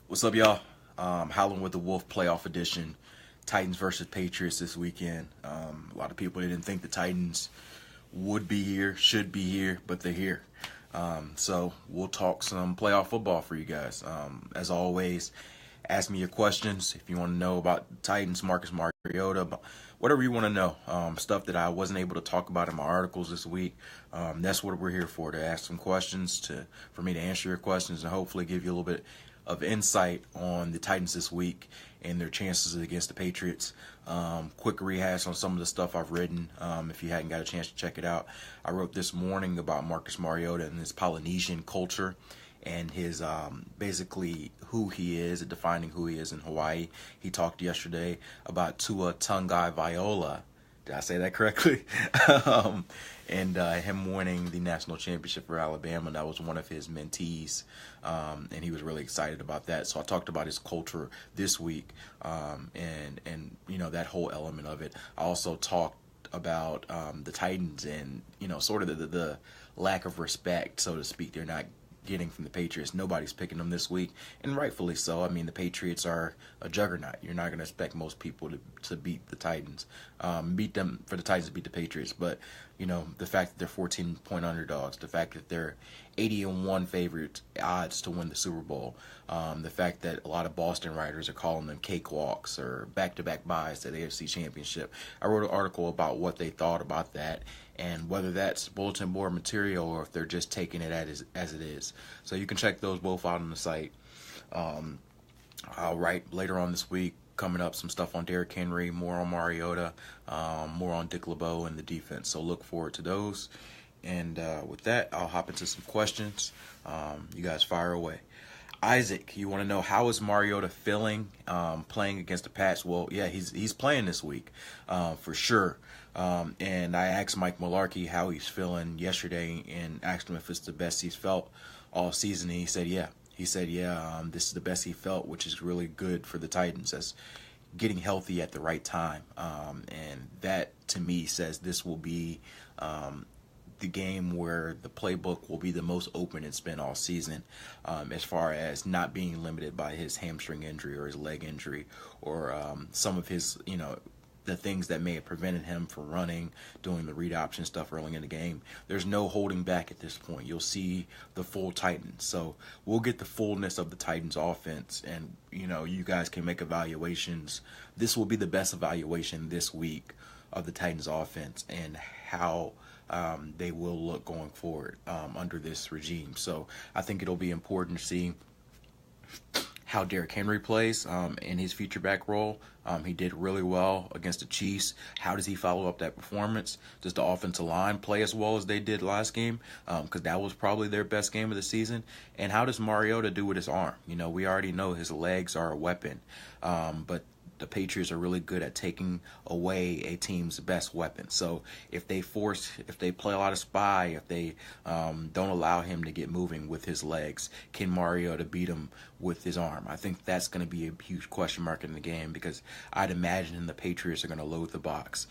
What's up, y'all? Howling with the Wolfe playoff edition. Titans versus Patriots this weekend. A lot of people didn't think the Titans would be here, should be here, but they're here. So we'll talk some playoff football for you guys. As always, ask me your questions if you want to know about the Titans, Marcus Mariota, whatever you want to know. Stuff that I wasn't able to talk about in my articles this week. That's what we're here for, to ask some questions, for me to answer your questions and hopefully give you a little bit of insight on the Titans this week and their chances against the Patriots. Quick rehash on some of the stuff I've written. If you hadn't got a chance to check it out, I wrote this morning about Marcus Mariota and his Polynesian culture and his basically who he is, defining who he is in Hawaii. He talked yesterday about Tua Tagovailoa. Did I say that correctly? And him winning the national championship for Alabama. That was one of his mentees, and he was really excited about that. So I talked about his culture this week, and you know, that whole element of it. I also talked about the Titans and, you know, sort of the lack of respect, so to speak, they're not getting from the Patriots. Nobody's picking them this week, and rightfully so. I mean, the Patriots are a juggernaut. You're not going to expect most people to beat the Titans, beat them for the Titans to beat the Patriots. But, you know, the fact that they're 14-point underdogs, the fact that they're 80-1 favorite odds to win the Super Bowl, the fact that a lot of Boston writers are calling them cakewalks or back-to-back buys to the AFC Championship. I wrote an article about what they thought about that and whether that's bulletin board material or if they're just taking it as it is. So you can check those both out on the site. I'll write later on this week, coming up, some stuff on Derrick Henry, more on Mariota, more on Dick LeBeau and the defense. So look forward to those. And with that, I'll hop into some questions. You guys fire away. Isaac, you want to know, how is Mariota feeling playing against the Pats? Well, yeah, he's playing this week for sure. And I asked Mike Mularkey how he's feeling yesterday and asked him if it's the best he's felt all season. And he said, yeah. This is the best he felt, which is really good for the Titans. That's getting healthy at the right time. And that, to me, says this will be the game where the playbook will be the most open it's been all season, as far as not being limited by his hamstring injury or his leg injury or some of his, you know, the things that may have prevented him from running, doing the read option stuff early in the game. There's no holding back at this point. You'll see the full Titans. So we'll get the fullness of the Titans offense, and, you know, you guys can make evaluations. This will be the best evaluation this week of the Titans offense and how they will look going forward under this regime. So I think it'll be important to see how Derrick Henry plays in his feature back role. He did really well against the Chiefs. How does he follow up that performance? Does the offensive line play as well as they did last game? Because that was probably their best game of the season. And how does Mariota do with his arm? You know, we already know his legs are a weapon, but the Patriots are really good at taking away a team's best weapon. So if they play a lot of spy, if they don't allow him to get moving with his legs, can Mariota beat him with his arm? I think that's going to be a huge question mark in the game, because I'd imagine the Patriots are going to load the box,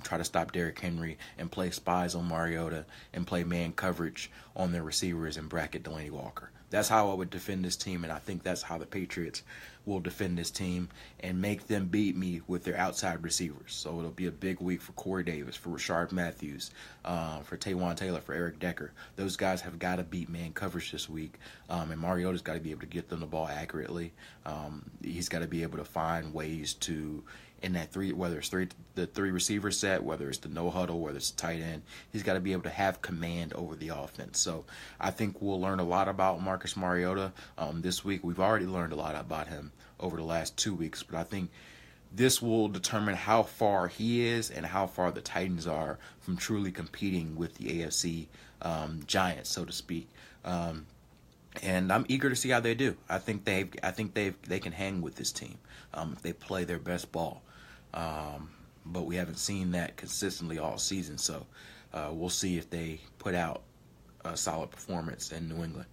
try to stop Derrick Henry and play spies on Mariota and play man coverage on their receivers and bracket Delaney Walker. That's how I would defend this team, and I think that's how the Patriots will defend this team and make them beat me with their outside receivers. So it'll be a big week for Corey Davis, for Rashard Matthews, for Taywan Taylor, for Eric Decker. Those guys have got to beat man coverage this week, and Mariota's got to be able to get them the ball accurately. He's got to be able to find ways to, in that whether it's the three receiver set, whether it's the no huddle, whether it's the tight end, he's got to be able to have command over the offense. So I think we'll learn a lot about Marcus Mariota this week. We've already learned a lot about him over the last 2 weeks, but I think this will determine how far he is and how far the Titans are from truly competing with the AFC giants, so to speak. And I'm eager to see how they do. I think they can hang with this team if they play their best ball. But we haven't seen that consistently all season, so we'll see if they put out a solid performance in New England.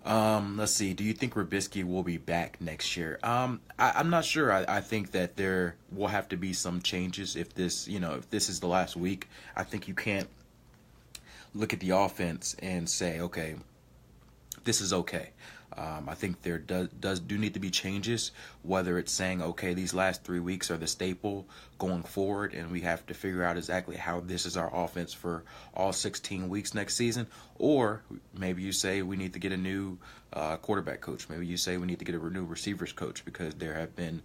Let's see. Do you think Trubisky will be back next year? I'm not sure. I think that there will have to be some changes if this is the last week. I think you can't look at the offense and say, okay, this is okay. I think there do need to be changes, whether it's saying, okay, these last 3 weeks are the staple going forward, and we have to figure out exactly how this is our offense for all 16 weeks next season, or maybe you say we need to get a new quarterback coach. Maybe you say we need to get a new receivers coach because there have been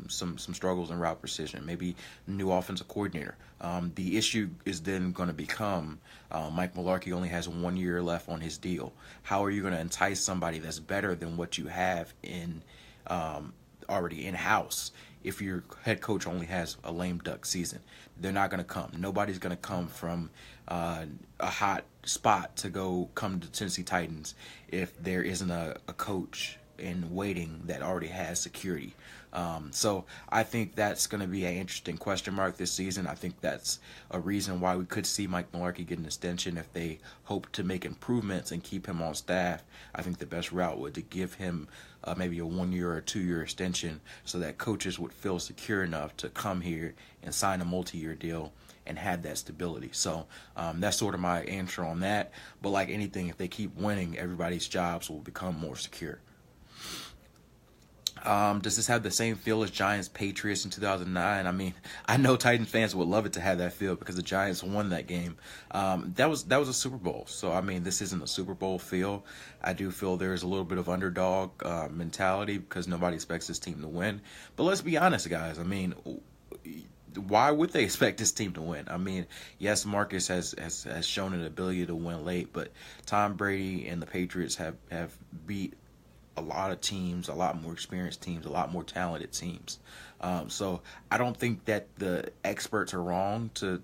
some struggles in route precision. Maybe new offensive coordinator. The issue is then going to become Mike Mularkey only has 1 year left on his deal. How are you going to entice somebody that's better than what you have in already in-house if your head coach only has a lame duck season? They're not going to come. Nobody's going to come from a hot spot to go come to Tennessee Titans if there isn't a coach in waiting that already has security. So I think that's going to be an interesting question mark this season. I think that's a reason why we could see Mike Mularkey get an extension if they hope to make improvements and keep him on staff. I think the best route would to give him maybe a 1 year or 2 year extension so that coaches would feel secure enough to come here and sign a multi-year deal and have that stability. So that's sort of my answer on that. But like anything, if they keep winning, everybody's jobs will become more secure. Does this have the same feel as Giants Patriots in 2009? I mean, I know Titans fans would love it to have that feel because the Giants won that game. That was a Super Bowl. So, I mean, this isn't a Super Bowl feel. I do feel there's a little bit of underdog mentality because nobody expects this team to win. But let's be honest, guys. I mean, why would they expect this team to win? I mean, yes, Marcus has shown an ability to win late, but Tom Brady and the Patriots have beat a lot of teams, a lot more experienced teams, a lot more talented teams. So I don't think that the experts are wrong to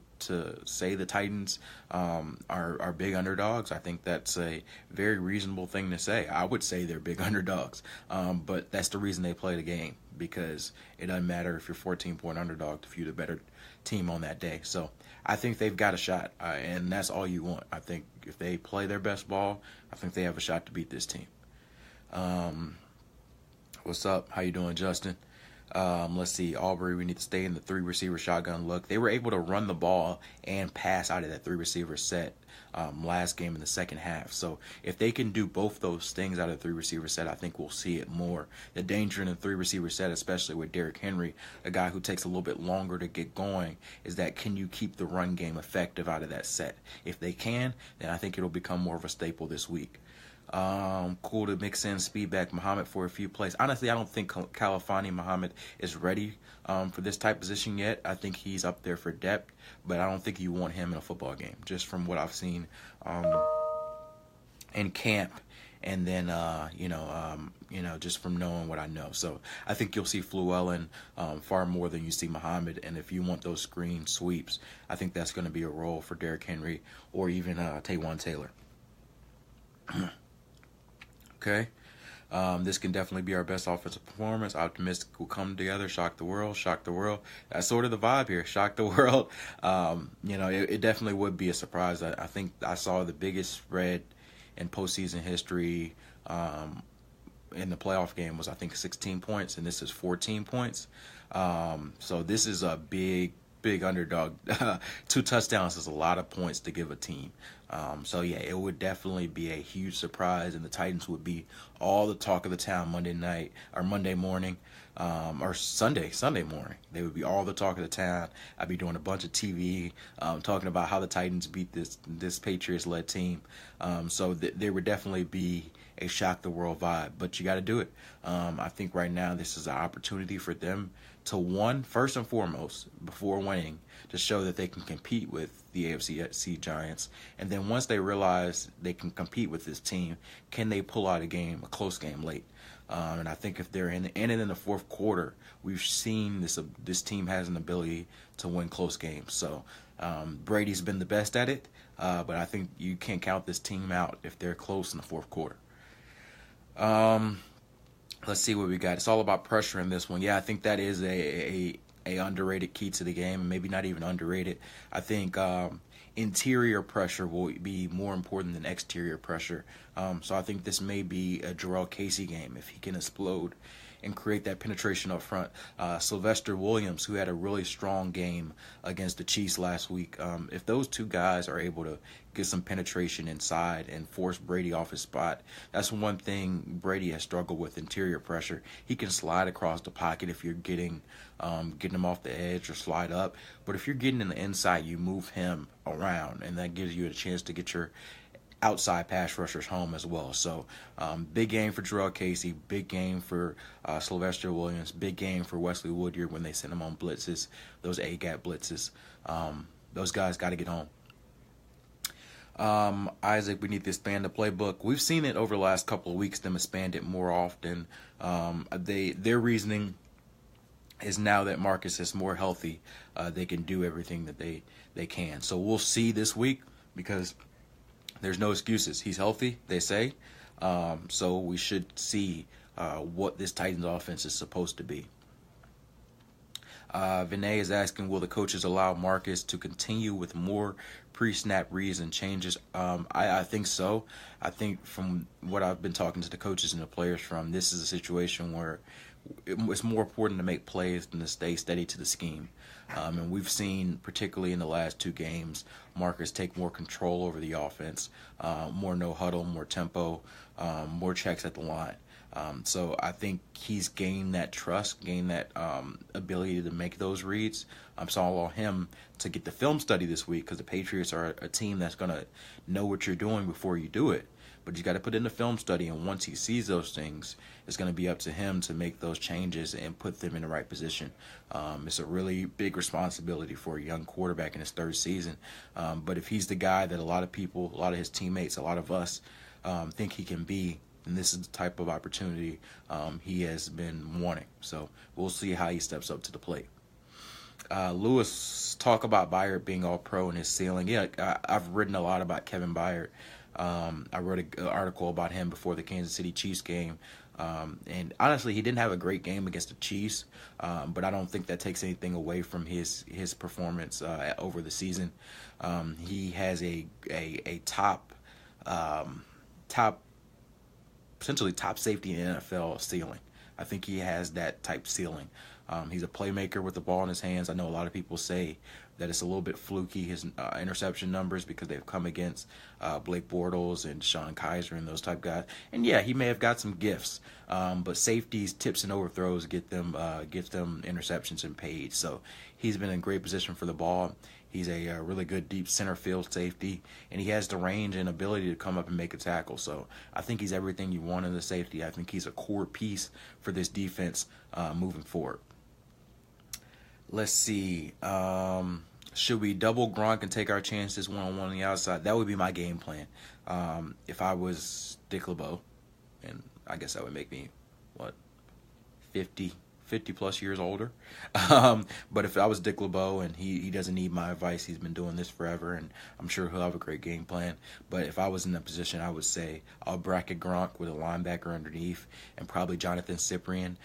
say the Titans are big underdogs. I think that's a very reasonable thing to say. I would say they're big underdogs, but that's the reason they play the game, because it doesn't matter if you're 14-point underdog if you're the better team on that day. So I think they've got a shot, and that's all you want. I think if they play their best ball, I think they have a shot to beat this team. What's up? How you doing, Justin? Let's see. Aubrey, we need to stay in the 3-receiver shotgun look. They were able to run the ball and pass out of that 3-receiver set last game in the second half. So if they can do both those things out of the 3-receiver set, I think we'll see it more. The danger in the 3-receiver set, especially with Derrick Henry, a guy who takes a little bit longer to get going, is that can you keep the run game effective out of that set? If they can, then I think it'll become more of a staple this week. Cool to mix in Speedback Muhammad for a few plays. Honestly, I don't think Califani Muhammad is ready for this type position yet. I think he's up there for depth, but I don't think you want him in a football game, just from what I've seen in camp, and then just from knowing what I know. So I think you'll see Fluellen far more than you see Muhammad, and if you want those screen sweeps, I think that's going to be a role for Derrick Henry or even Taywan Taylor. Okay. This can definitely be our best offensive performance. Optimistic will come together. Shock the world. Shock the world. That's sort of the vibe here. Shock the world. It definitely would be a surprise. I think I saw the biggest spread in postseason history in the playoff game was, I think, 16 points, and this is 14 points. So this is a big underdog. 2 touchdowns is a lot of points to give a team. So yeah, it would definitely be a huge surprise, and the Titans would be all the talk of the town Monday night or Monday morning, or Sunday morning. They would be all the talk of the town. I'd be doing a bunch of TV talking about how the Titans beat this Patriots-led team. So there would definitely be a shock the world vibe, but you got to do it. I think right now this is an opportunity for them to, first and foremost, before winning, to show that they can compete with the AFC Giants. And then once they realize they can compete with this team, can they pull out a close game late? And I think if they're in the fourth quarter, we've seen this team has an ability to win close games. So Brady's been the best at it, but I think you can't count this team out if they're close in the fourth quarter. Let's see what we got. It's all about pressure in this one. Yeah, I think that is a underrated key to the game, maybe not even underrated. I think interior pressure will be more important than exterior pressure. So I think this may be a Jarrell Casey game if he can explode and create that penetration up front. Sylvester Williams, who had a really strong game against the Chiefs last week, if those two guys are able to get some penetration inside and force Brady off his spot, that's one thing Brady has struggled with: interior pressure. He can slide across the pocket if you're getting him off the edge or slide up. But if you're getting in the inside, you move him around, and that gives you a chance to get your outside pass rushers home as well. So big game for Jarrell Casey, big game for Sylvester Williams, big game for Wesley Woodyard when they send him on blitzes, those A-gap blitzes. Those guys got to get home. Isaac, we need to expand the playbook. We've seen it over the last couple of weeks, them expand it more often. Their reasoning is now that Marcus is more healthy, they can do everything that they can. So we'll see this week, because there's no excuses. He's healthy, they say. So we should see what this Titans offense is supposed to be. Vinay is asking, will the coaches allow Marcus to continue with more pre-snap reads and changes? I think so. I think from what I've been talking to the coaches and the players from, this is a situation where it's more important to make plays than to stay steady to the scheme. And we've seen, particularly in the last two games, Marcus take more control over the offense, more no huddle, more tempo, more checks at the line. So I think he's gained that trust, gained that ability to make those reads. So I'll allow him to get the film study this week, because the Patriots are a team that's going to know what you're doing before you do it. But you got to put in the film study, and once he sees those things, it's going to be up to him to make those changes and put them in the right position. It's a really big responsibility for a young quarterback in his third season. But if he's the guy that a lot of people, a lot of his teammates, a lot of us think he can be, and this is the type of opportunity he has been wanting. So we'll see how he steps up to the plate. Lewis, talk about Byard being all pro and his ceiling. Yeah, I've written a lot about Kevin Byard. I wrote an article about him before the Kansas City Chiefs game. And honestly, he didn't have a great game against the Chiefs, but I don't think that takes anything away from his performance over the season. He has a top essentially top safety in NFL ceiling. I think he has that type ceiling. He's a playmaker with the ball in his hands. I know a lot of people say that it's a little bit fluky, his interception numbers, because they've come against Blake Bortles and Sean Kaiser and those type guys. And yeah, he may have got some gifts, but safeties, tips, and overthrows get them interceptions and paid. So he's been in great position for the ball. He's a really good deep center field safety, and he has the range and ability to come up and make a tackle. So I think he's everything you want in the safety. I think he's a core piece for this defense moving forward. Let's see. Should we double Gronk and take our chances one-on-one on the outside? That would be my game plan. If I was Dick LeBeau, and I guess that would make me, 50 plus years older. But if I was Dick LeBeau and he doesn't need my advice, he's been doing this forever, and I'm sure he'll have a great game plan. But if I was in that position, I would say I'll bracket Gronk with a linebacker underneath and probably Jonathan Cyprien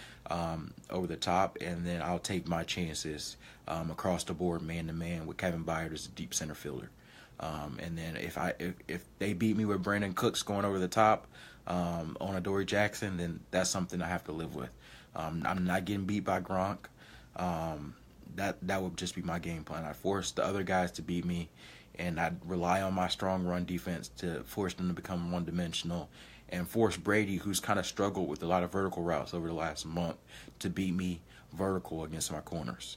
over the top, and then I'll take my chances across the board, man-to-man, with Kevin Byard as a deep center fielder. And then if they beat me with Brandon Cooks going over the top on Adoree Jackson, then that's something I have to live with. I'm not getting beat by Gronk. That would just be my game plan. I'd force the other guys to beat me, and I'd rely on my strong run defense to force them to become one-dimensional, and force Brady, who's kind of struggled with a lot of vertical routes over the last month, to beat me vertical against my corners.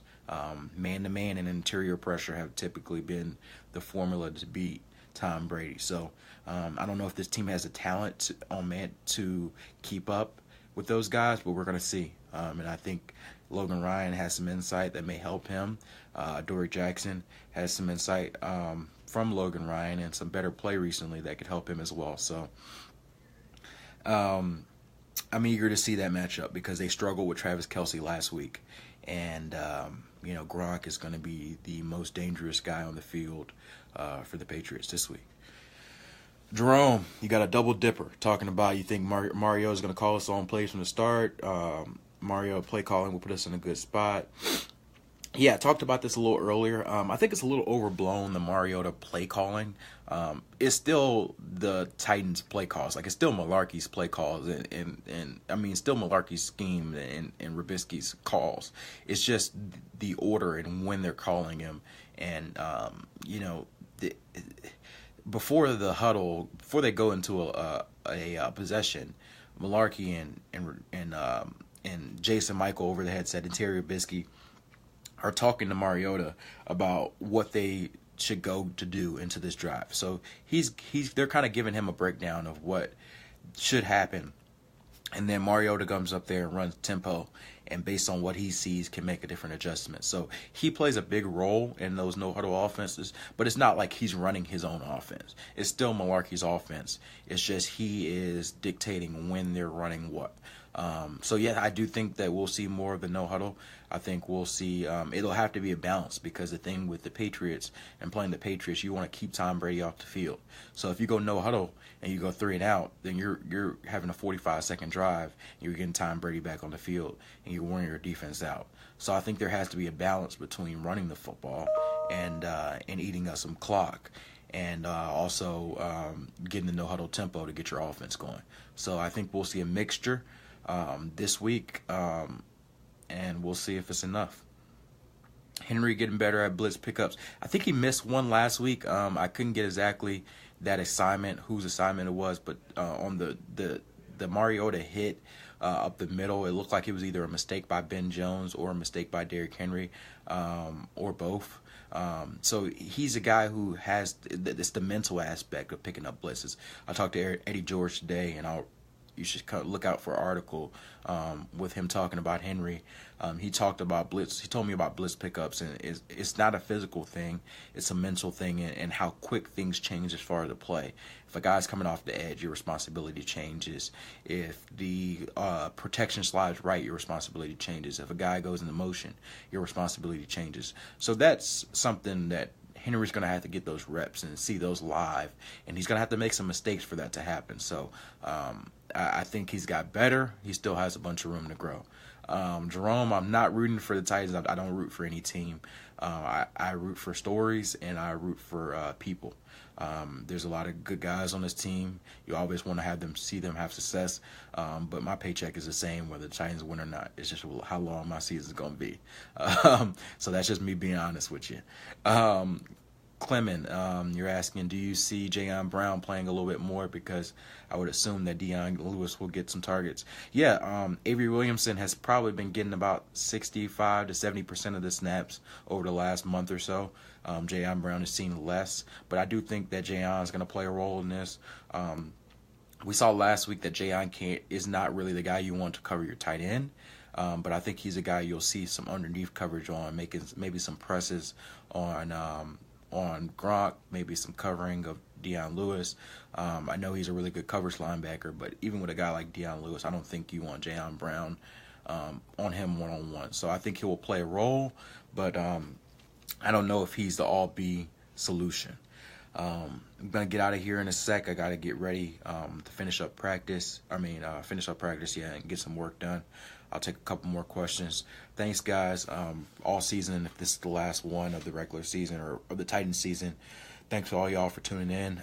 Man-to-man and interior pressure have typically been the formula to beat Tom Brady. So I don't know if this team has the talent to keep up with those guys, but we're going to see. And I think Logan Ryan has some insight that may help him. Adoree Jackson has some insight from Logan Ryan and some better play recently that could help him as well. So I'm eager to see that matchup, because they struggled with Travis Kelce last week. And, Gronk is going to be the most dangerous guy on the field for the Patriots this week. Jerome, you got a double dipper talking about you think Mario is going to call us on plays from the start. Mario play calling will put us in a good spot. Yeah, I talked about this a little earlier. I think it's a little overblown, the Mariota play calling. It's still the Titans play calls. Like, it's still Malarkey's play calls, and I mean, still Malarkey's scheme and Rubisky's calls. It's just the order and when they're calling him. And, before the huddle, before they go into a possession, Malarkey and Jason Michael over the headset and Terry Rubisky are talking to Mariota about what they should go to do into this drive. So they're kind of giving him a breakdown of what should happen, and then Mariota comes up there and runs tempo, and based on what he sees, can make a different adjustment. So he plays a big role in those no huddle offenses, but it's not like he's running his own offense. It's still Malarkey's offense. It's just he is dictating when they're running what. So yeah, I do think that we'll see more of the no huddle. I think we'll see. It'll have to be a balance, because the thing with the Patriots and playing the Patriots, you want to keep Tom Brady off the field. So if you go no huddle and you go 3 and out, then you're having a 45-second drive. And you're getting Tom Brady back on the field, and you're wearing your defense out. So I think there has to be a balance between running the football and eating up some clock, and also getting the no huddle tempo to get your offense going. So I think we'll see a mixture this week, and we'll see if it's enough. Henry getting better at blitz pickups. I think he missed one last week. I couldn't get exactly that assignment, whose assignment it was, but on the Mariota hit up the middle, it looked like it was either a mistake by Ben Jones or a mistake by Derrick Henry, or both. So he's a guy who has it's the mental aspect of picking up blitzes. I talked to Eddie George today, and you should look out for an article with him talking about Henry. He talked about blitz. He told me about blitz pickups, and it's not a physical thing. It's a mental thing, and how quick things change as far as the play. If a guy's coming off the edge, your responsibility changes. If the protection slides right, your responsibility changes. If a guy goes into motion, your responsibility changes. So that's something that Henry's going to have to get those reps and see those live, and he's going to have to make some mistakes for that to happen. So I think he's got better. He still has a bunch of room to grow. Jerome, I'm not rooting for the Titans. I don't root for any team. I root for stories, and I root for people. There's a lot of good guys on this team. You always want to see them have success. But my paycheck is the same whether the Titans win or not. It's just how long my season is going to be. So that's just me being honest with you. Clement, you're asking, do you see Jayon Brown playing a little bit more? Because I would assume that Dion Lewis will get some targets. Yeah, Avery Williamson has probably been getting about 65 to 70% of the snaps over the last month or so. Jayon Brown has seen less, but I do think that Jayon is going to play a role in this. We saw last week that Jayon is not really the guy you want to cover your tight end. But I think he's a guy you'll see some underneath coverage on, making maybe some presses on Gronk, maybe some covering of Dion Lewis. I know he's a really good coverage linebacker, but even with a guy like Dion Lewis, I don't think you want Jayon Brown on him one-on-one. So I think he will play a role, but I don't know if he's the all-be solution. I'm going to get out of here in a sec. I got to get ready to finish up practice. And get some work done. I'll take a couple more questions. Thanks, guys. All season, if this is the last one of the regular season or the Titans season, thanks to all y'all for tuning in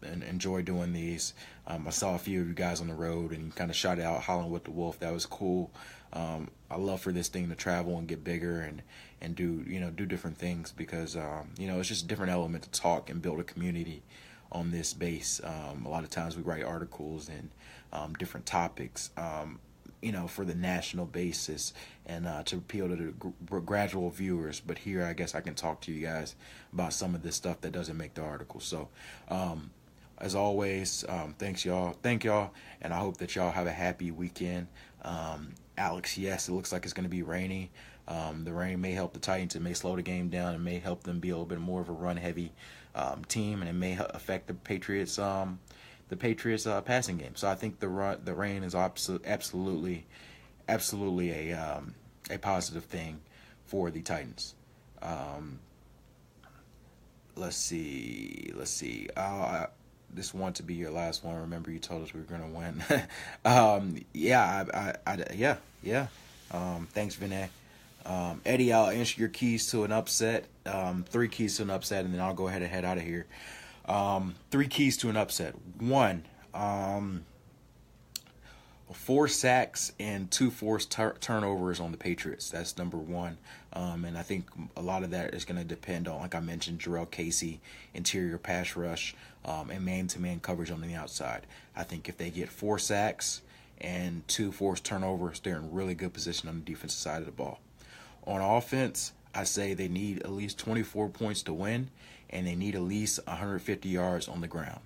and enjoy doing these. I saw a few of you guys on the road and kind of shouted out Howling with the Wolfe. That was cool. I love for this thing to travel and get bigger and do different things because, it's just a different element to talk and build a community on this base. A lot of times we write articles and different topics, for the national basis and to appeal to the gradual viewers. But here, I guess I can talk to you guys about some of this stuff that doesn't make the article. So, as always, thank y'all, and I hope that y'all have a happy weekend. Alex, yes, it looks like it's going to be rainy. The rain may help the Titans. It may slow the game down. It may help them be a little bit more of a run-heavy team, and it may affect the Patriots' passing game. So I think the rain is absolutely a positive thing for the Titans. Let's see. This want to be your last one. Remember, you told us we were going to win. Yeah. Thanks, Vinay. Eddie, I'll answer your keys to an upset. 3 keys to an upset, and then I'll go ahead and head out of here. 3 keys to an upset. One, 4 sacks and 2 forced turnovers on the Patriots. That's number one. And I think a lot of that is going to depend on, like I mentioned, Jarrell Casey, interior pass rush, and man-to-man coverage on the outside. I think if they get 4 sacks and 2 forced turnovers, they're in really good position on the defensive side of the ball. On offense, I say they need at least 24 points to win, and they need at least 150 yards on the ground.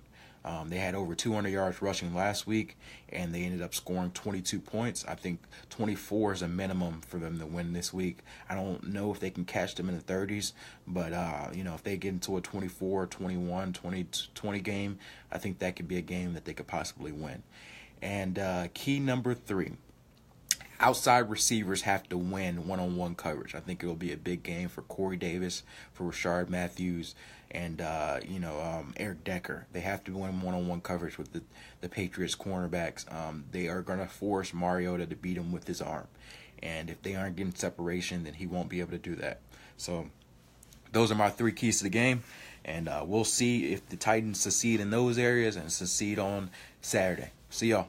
They had over 200 yards rushing last week, and they ended up scoring 22 points. I think 24 is a minimum for them to win this week. I don't know if they can catch them in the 30s, but if they get into a 24, 21, 20 game, I think that could be a game that they could possibly win. And key number 3. Outside receivers have to win one-on-one coverage. I think it will be a big game for Corey Davis, for Rashard Matthews, and Eric Decker. They have to win one-on-one coverage with the Patriots cornerbacks. They are going to force Mariota to beat him with his arm. And if they aren't getting separation, then he won't be able to do that. So those are my 3 keys to the game. And we'll see if the Titans succeed in those areas and succeed on Saturday. See y'all.